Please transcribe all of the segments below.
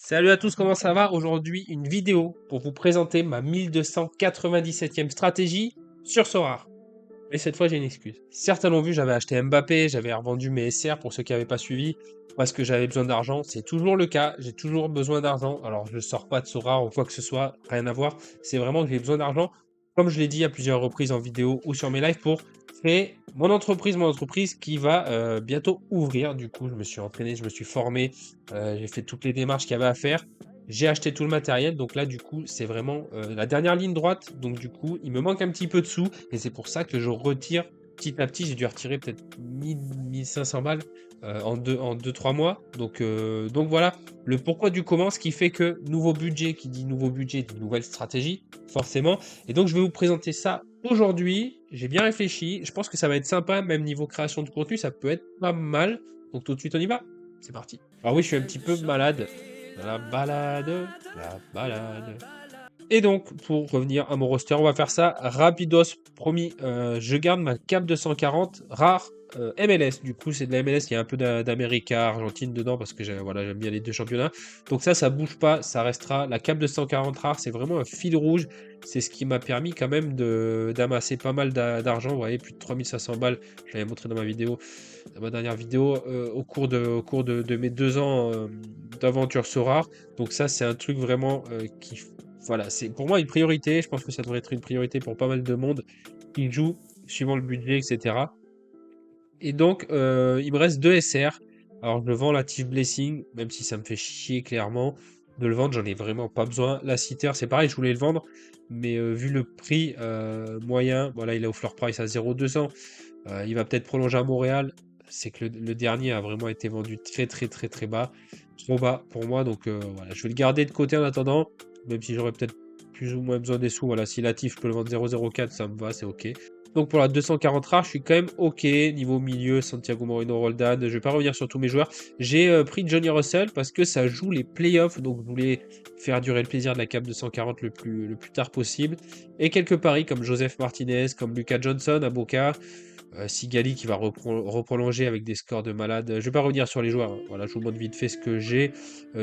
Salut à tous, comment ça va? Aujourd'hui, une vidéo pour vous présenter ma 1297e stratégie sur Sorare. Mais cette fois, j'ai une excuse. Certains l'ont vu, j'avais acheté Mbappé, j'avais revendu mes SR pour ceux qui n'avaient pas suivi, parce que j'avais besoin d'argent. C'est toujours le cas, j'ai toujours besoin d'argent. Alors, je ne sors pas de Sorare ou quoi que ce soit, rien à voir. C'est vraiment que j'ai besoin d'argent, comme je l'ai dit à plusieurs reprises en vidéo ou sur mes lives, pour créer mon entreprise qui va bientôt ouvrir. Du coup, je me suis entraîné, je me suis formé, j'ai fait toutes les démarches qu'il y avait à faire. J'ai acheté tout le matériel, donc là, du coup, c'est vraiment la dernière ligne droite. Donc, du coup, il me manque un petit peu de sous, et c'est pour ça que je retire petit à petit. J'ai dû retirer peut-être 1000, 1500 balles en 2-3 mois. Donc voilà, le pourquoi du comment, ce qui fait que nouveau budget, qui dit nouveau budget, dit nouvelle stratégie, forcément. Et donc, je vais vous présenter ça aujourd'hui. J'ai bien réfléchi. Je pense que ça va être sympa, même niveau création de contenu, ça peut être pas mal. Donc, tout de suite, on y va. C'est parti. Alors oui, je suis un petit peu malade. La balade, la balade. Et donc, pour revenir à mon roster, on va faire ça rapidos. Promis, je garde ma cape 240 rare MLS. Du coup, c'est de la MLS. Il y a un peu d'América, Argentine dedans parce que voilà, j'aime bien les deux championnats. Donc ça bouge pas. Ça restera la cape 240 rare. C'est vraiment un fil rouge. C'est ce qui m'a permis quand même d'amasser pas mal d'argent. Vous voyez, plus de 3500 balles. Je l'avais montré dans ma vidéo, dans ma dernière vidéo, au cours de mes 2 ans d'aventure sur rare. Donc ça, c'est un truc vraiment qui voilà, c'est pour moi une priorité. Je pense que ça devrait être une priorité pour pas mal de monde qui joue suivant le budget, etc. Et donc, il me reste 2 SR. Alors, je vends la Tif Blessing, même si ça me fait chier clairement de le vendre, j'en ai vraiment pas besoin. La Sitter, c'est pareil, je voulais le vendre, mais vu le prix moyen, voilà, il est au floor price à 0,200. Il va peut-être prolonger à Montréal. C'est que le dernier a vraiment été vendu très très très très bas. Trop bas pour moi, donc voilà, je vais le garder de côté en attendant, même si j'aurais peut-être plus ou moins besoin des sous. Voilà, si Latif je peux le vendre 0,04, ça me va, c'est ok. Donc pour la 240 rare, je suis quand même ok. Niveau milieu, Santiago Moreno, Roldan. Je vais pas revenir sur tous mes joueurs. J'ai pris Johnny Russell parce que ça joue les playoffs. Donc je voulais faire durer le plaisir de la cape 240 le plus tard possible. Et quelques paris comme Joseph Martinez, comme Lucas Johnson à Boca. Sigali qui va reprolonger avec des scores de malade. Je vais pas revenir sur les joueurs, hein. Voilà, je vous montre vite fait ce que j'ai.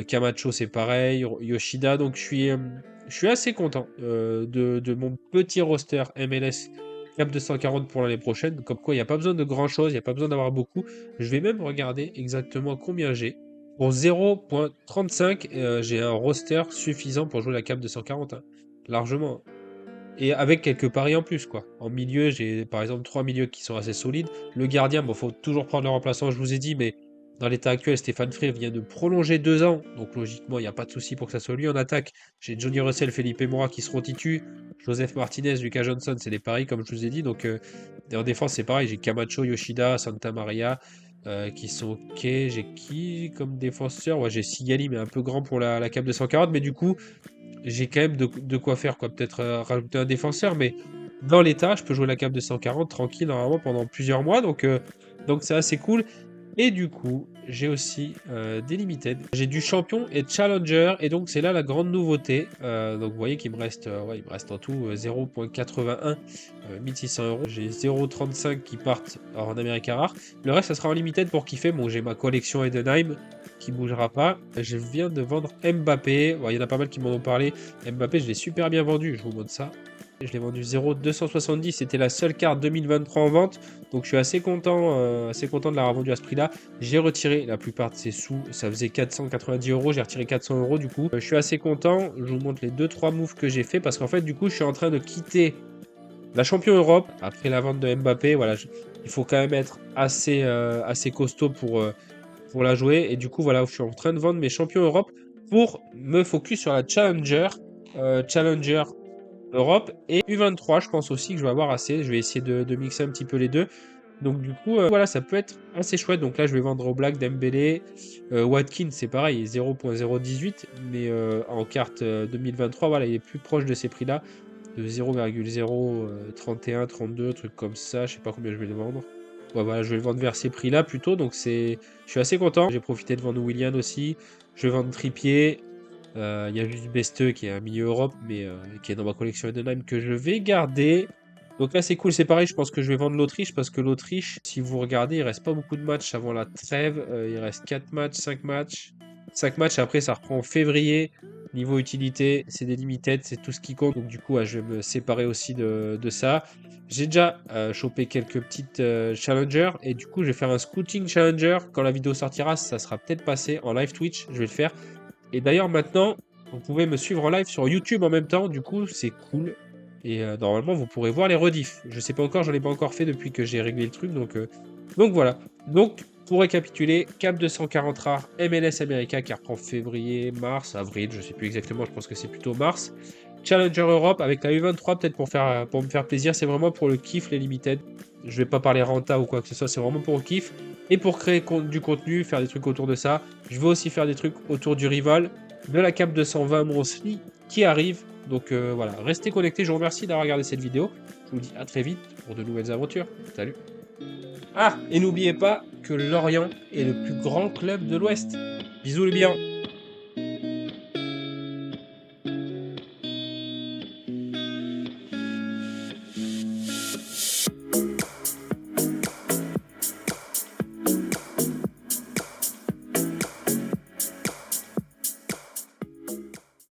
Camacho c'est pareil, Yoshida. Donc je suis assez content de mon petit roster MLS cap 240 pour l'année prochaine. Comme quoi il n'y a pas besoin de grand chose, il n'y a pas besoin d'avoir beaucoup. Je vais même regarder exactement combien j'ai. Pour 0.35, j'ai un roster suffisant pour jouer la cap 240, hein. Largement. Et avec quelques paris en plus, quoi. En milieu, j'ai par exemple 3 milieux qui sont assez solides. Le gardien, bon, faut toujours prendre le remplaçant, je vous ai dit, mais dans l'état actuel, Stéphane Frey vient de prolonger 2 ans. Donc logiquement, il n'y a pas de souci pour que ça soit lui en attaque. J'ai Johnny Russell, Felipe Mora qui seront titus. Joseph Martinez, Lucas Johnson, c'est des paris, comme je vous ai dit. Donc et en défense, c'est pareil. J'ai Camacho, Yoshida, Santa Maria. Qui sont ok. J'ai qui comme défenseur? Ouais, j'ai Sigali, mais un peu grand pour la cape de 140. Mais du coup, j'ai quand même de quoi faire, quoi. Peut-être rajouter un défenseur, mais dans l'état, je peux jouer la cape de 140 tranquille, normalement, pendant plusieurs mois. Donc c'est assez cool. Et du coup, j'ai aussi des limited. J'ai du champion et challenger. Et donc, c'est là la grande nouveauté. Donc, vous voyez qu'il me reste, ouais, il me reste en tout 0.81 1600 euros. J'ai 0.35 qui partent en America Rare. Le reste, ça sera en limited pour kiffer. Bon, j'ai ma collection Edenheim qui bougera pas. Je viens de vendre Mbappé. Il y en a pas mal qui m'en ont parlé. Mbappé, je l'ai super bien vendu. Je vous montre ça. Je l'ai vendu 0,270. C'était la seule carte 2023 en vente. Donc je suis assez content de l'avoir vendu à ce prix-là. J'ai retiré la plupart de ces sous. Ça faisait 490 euros. J'ai retiré 400 euros du coup. Je suis assez content. Je vous montre les 2-3 moves que j'ai fait. Parce qu'en fait, du coup, je suis en train de quitter la champion Europe après la vente de Mbappé. Voilà, il faut quand même être assez costaud pour la jouer. Et du coup, voilà, je suis en train de vendre mes champions Europe pour me focus sur la Challenger Europe et U23. Je pense aussi que je vais avoir assez. Je vais essayer de mixer un petit peu les deux. Donc du coup, voilà, ça peut être assez chouette. Donc là, je vais vendre au Black, Dembélé, Watkins, c'est pareil, 0.018, mais en carte 2023, voilà, il est plus proche de ces prix-là, de 0,031, 32, trucs comme ça. Je sais pas combien je vais le vendre. Ouais, voilà, je vais le vendre vers ces prix-là plutôt. Donc je suis assez content. J'ai profité de vendre Willian aussi. Je vais vendre Trippier. Il y a juste Besteux qui est un milieu Europe, mais qui est dans ma collection Edenheim que je vais garder. Donc là, c'est cool, c'est pareil. Je pense que je vais vendre l'Autriche parce que l'Autriche, si vous regardez, il reste pas beaucoup de matchs avant la trêve. Il reste 4 matchs, 5 matchs. 5 matchs, après ça reprend en février. Niveau utilité, c'est des limited, c'est tout ce qui compte. Donc du coup, je vais me séparer aussi de ça. J'ai déjà chopé quelques petites challengers et du coup, je vais faire un scouting challenger. Quand la vidéo sortira, ça sera peut-être passé en live Twitch, je vais le faire. Et d'ailleurs, maintenant, vous pouvez me suivre en live sur YouTube en même temps. Du coup, c'est cool. Et normalement, vous pourrez voir les rediffs. Je sais pas encore, j'en ai pas encore fait depuis que j'ai réglé le truc. Donc voilà. Donc, pour récapituler, Cap 240 rares, MLS America qui reprend février, mars, avril, je sais plus exactement, je pense que c'est plutôt mars. Challenger Europe avec la U23 peut-être pour me faire plaisir, c'est vraiment pour le kiff les limited. Je vais pas parler renta ou quoi que ce soit, c'est vraiment pour le kiff. Et pour créer du contenu, faire des trucs autour de ça. Je vais aussi faire des trucs autour du rival, de la Cap 220 Monthly qui arrive. Donc voilà, restez connectés, je vous remercie d'avoir regardé cette vidéo. Je vous dis à très vite pour de nouvelles aventures. Salut. Ah, et n'oubliez pas que Lorient est le plus grand club de l'Ouest. Bisous les biens.